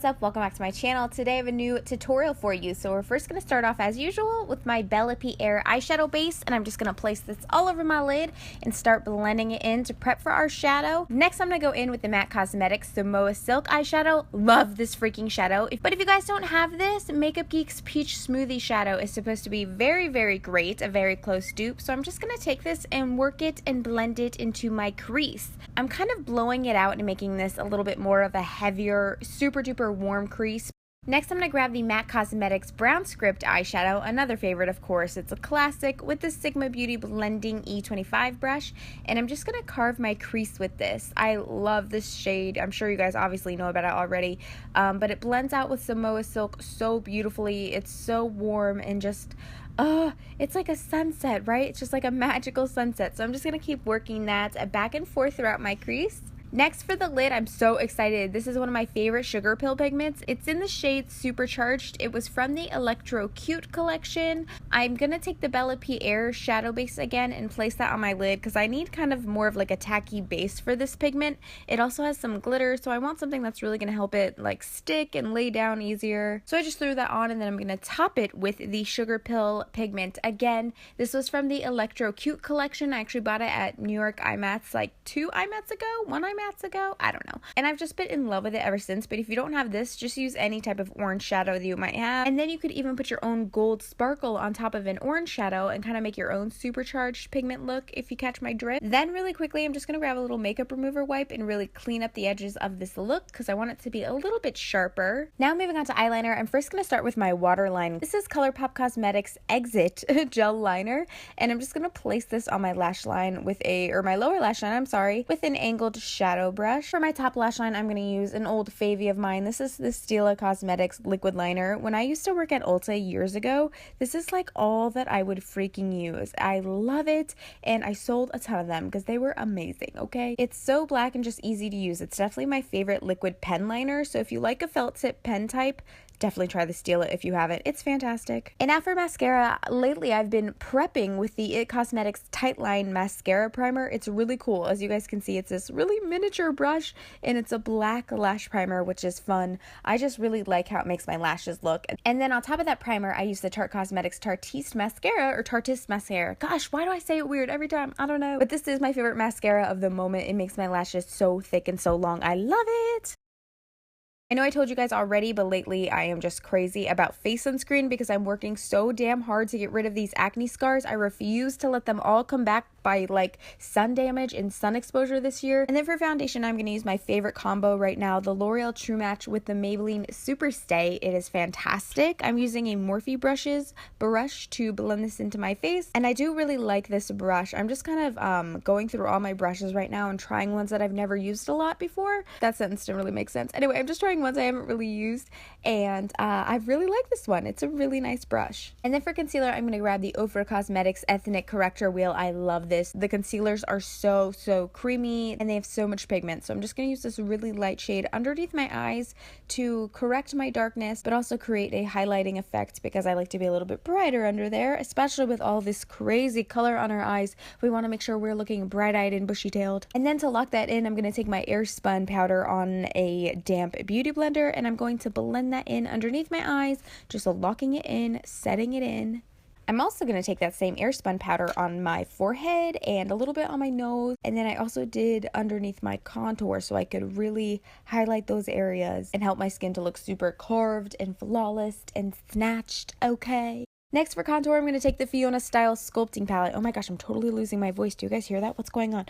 up? Welcome back to my channel. Today I have a new tutorial for you. So we're first going to start off as usual with my Bella Pierre eyeshadow base, and I'm just going to place this all over my lid and start blending it in to prep for our shadow. Next I'm going to go in with the MAC Cosmetics Samoa Silk eyeshadow. Love this freaking shadow. But if you guys don't have this, Makeup Geek's Peach Smoothie shadow is supposed to be very, very great, a very close dupe. So I'm just going to take this and work it and blend it into my crease. I'm kind of blowing it out and making this a little bit more of a heavier, super duper warm crease. Next, I'm going to grab the MAC Cosmetics Brown Script eyeshadow, another favorite of course, it's a classic, with the Sigma Beauty Blending E25 brush, and I'm just going to carve my crease with this. I love this shade. I'm sure you guys obviously know about it already, but it blends out with Samoa Silk so beautifully. It's so warm and just, it's like a sunset, right? It's just like a magical sunset. So I'm just going to keep working that back and forth throughout my crease. Next, for the lid, I'm so excited. This is one of my favorite Sugarpill pigments. It's in the shade Supercharged. It was from the Electro Cute collection. I'm going to take the Bella Pierre shadow base again and place that on my lid because I need kind of more of like a tacky base for this pigment. It also has some glitter, so I want something that's really going to help it like stick and lay down easier. So I just threw that on, and then I'm going to top it with the Sugarpill pigment. Again, this was from the Electro Cute collection. I actually bought it at New York IMATS like 2 IMATS ago, 1 IMATS ago, I don't know, and I've just been in love with it ever since. But if you don't have this, just use any type of orange shadow that you might have, and then you could even put your own gold sparkle on top of an orange shadow and kind of make your own supercharged pigment look, if you catch my drift. Then really quickly, I'm just going to grab a little makeup remover wipe and really clean up the edges of this look because I want it to be a little bit sharper. Now moving on to eyeliner, I'm first going to start with my waterline. This is Colourpop Cosmetics Exit Gel Liner, and I'm just going to place this on my lash line with my lower lash line, with an angled shadow brush. For my top lash line, I'm going to use an old favy of mine. This is the Stila Cosmetics liquid liner. When I used to work at Ulta years ago, this is like all that I would freaking use. I love it, and I sold a ton of them because they were amazing, okay? It's so black and just easy to use. It's definitely my favorite liquid pen liner, so if you like a felt tip pen type, definitely try the Stila if you haven't. It's fantastic. And now for mascara, lately I've been prepping with the IT Cosmetics Tightline Mascara Primer. It's really cool. As you guys can see, it's this really miniature brush, and it's a black lash primer, which is fun. I just really like how it makes my lashes look. And then on top of that primer, I use the Tarte Cosmetics Tarteist Mascara, or Tarteist Mascara. Gosh, why do I say it weird every time? I don't know. But this is my favorite mascara of the moment. It makes my lashes so thick and so long. I love it. I know I told you guys already, but lately I am just crazy about face sunscreen because I'm working so damn hard to get rid of these acne scars. I refuse to let them all come back by like sun damage and sun exposure this year. And then for foundation, I'm going to use my favorite combo right now, the Loreal True Match with the Maybelline Superstay. It is fantastic. I'm using a Morphe brush to blend this into my face, and I do really like this brush. I'm just kind of going through all my brushes right now and trying ones that I've never used a lot before. That sentence didn't really make sense. Anyway, I'm just trying ones I haven't really used, and I really like this one. It's a really nice brush. And then for concealer, I'm going to grab the Ofra Cosmetics Ethnic Corrector Wheel. I love this. The concealers are so creamy, and they have so much pigment, so I'm just going to use this really light shade underneath my eyes to correct my darkness, but also create a highlighting effect because I like to be a little bit brighter under there, especially with all this crazy color on our eyes. We want to make sure we're looking bright-eyed and bushy-tailed. And then to lock that in, I'm going to take my Airspun powder on a damp beauty blender, and I'm going to blend that in underneath my eyes, just locking it in, setting it in. I'm also going to take that same Airspun powder on my forehead and a little bit on my nose, and then I also did underneath my contour so I could really highlight those areas and help my skin to look super carved and flawless and snatched, okay? Next for contour, I'm going to take the FIONA Style Sculpting Palette. Oh my gosh, I'm totally losing my voice. Do you guys hear that? What's going on?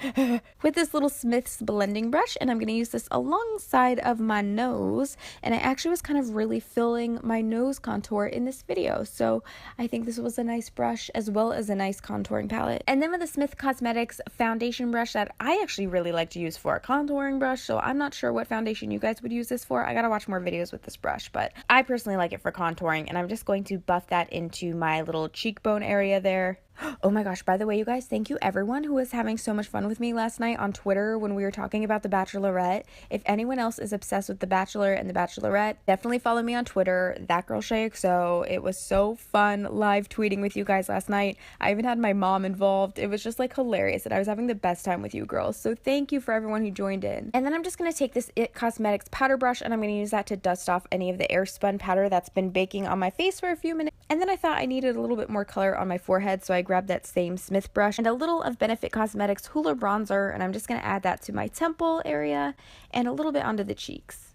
With this little Smith's blending brush, and I'm going to use this alongside of my nose. And I actually was kind of really filling my nose contour in this video, so I think this was a nice brush as well as a nice contouring palette. And then with the Smith Cosmetics foundation brush that I actually really like to use for a contouring brush, so I'm not sure what foundation you guys would use this for. I gotta watch more videos with this brush, but I personally like it for contouring, and I'm just going to buff that into my little cheekbone area there. Oh my gosh, by the way, you guys, thank you everyone who was having so much fun with me last night on Twitter when we were talking about The Bachelorette. If anyone else is obsessed with The Bachelor and The Bachelorette, definitely follow me on Twitter, ThatGirlShaeXo. It was so fun live tweeting with you guys last night. I even had my mom involved. It was just like hilarious, and I was having the best time with you girls. So thank you for everyone who joined in. And then I'm just going to take this IT Cosmetics powder brush, and I'm going to use that to dust off any of the airspun powder that's been baking on my face for a few minutes. And then I thought I needed a little bit more color on my forehead, so I grabbed that same Smith brush and a little of Benefit Cosmetics Hoola Bronzer, and I'm just going to add that to my temple area and a little bit onto the cheeks.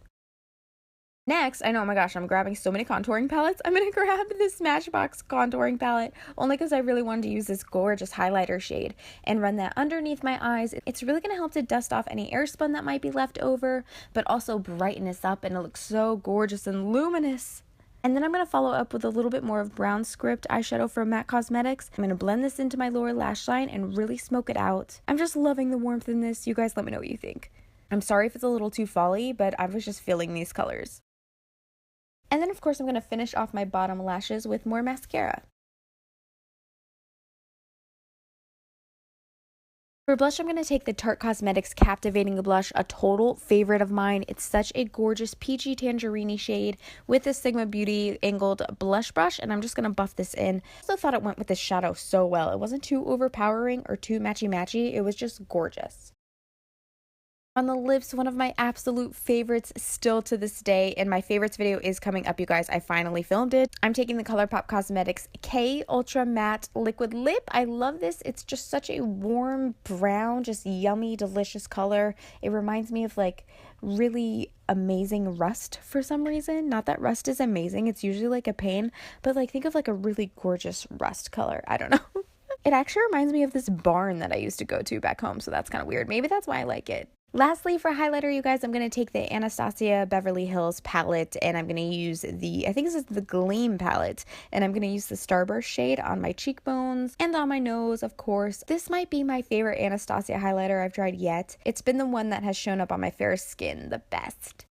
Next, I know, oh my gosh, I'm grabbing so many contouring palettes. I'm going to grab this Smashbox contouring palette only because I really wanted to use this gorgeous highlighter shade and run that underneath my eyes. It's really going to help to dust off any airspun that might be left over, but also brighten this up, and it looks so gorgeous and luminous. And then I'm going to follow up with a little bit more of Brown Script eyeshadow from MAC Cosmetics. I'm going to blend this into my lower lash line and really smoke it out. I'm just loving the warmth in this. You guys let me know what you think. I'm sorry if it's a little too fall-y, but I was just feeling these colors. And then of course I'm going to finish off my bottom lashes with more mascara. For blush, I'm going to take the Tarte Cosmetics Captivating Blush, a total favorite of mine. It's such a gorgeous peachy tangerine shade with a Sigma Beauty angled blush brush, and I'm just going to buff this in. I also thought it went with this shadow so well. It wasn't too overpowering or too matchy-matchy. It was just gorgeous. On the lips, one of my absolute favorites still to this day, and my favorites video is coming up, you guys. I finally filmed it. I'm taking the Colourpop Cosmetics K Ultra Matte Liquid Lip. I love this. It's just such a warm brown, just yummy, delicious color. It reminds me of like really amazing rust for some reason. Not that rust is amazing. It's usually like a pain, but like think of like a really gorgeous rust color. I don't know. It actually reminds me of this barn that I used to go to back home, so that's kind of weird. Maybe that's why I like it. Lastly, for highlighter, you guys, I'm going to take the Anastasia Beverly Hills palette, and I'm going to use the, I think this is the Gleam palette, and I'm going to use the Starburst shade on my cheekbones and on my nose, of course. This might be my favorite Anastasia highlighter I've tried yet. It's been the one that has shown up on my fair skin the best.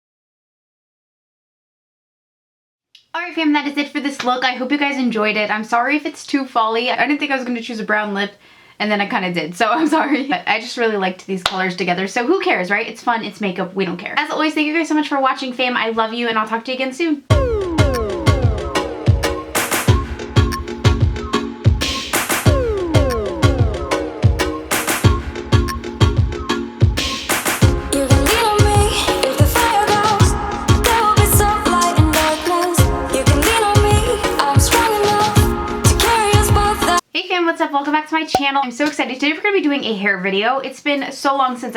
Alright fam, that is it for this look. I hope you guys enjoyed it. I'm sorry if it's too fall-y. I didn't think I was going to choose a brown lip, and then I kind of did, so I'm sorry. But I just really liked these colors together, so who cares, right? It's fun, it's makeup, we don't care. As always, thank you guys so much for watching, fam. I love you, and I'll talk to you again soon. What's up? Welcome back to my channel. I'm so excited. Today we're going to be doing a hair video. It's been so long since I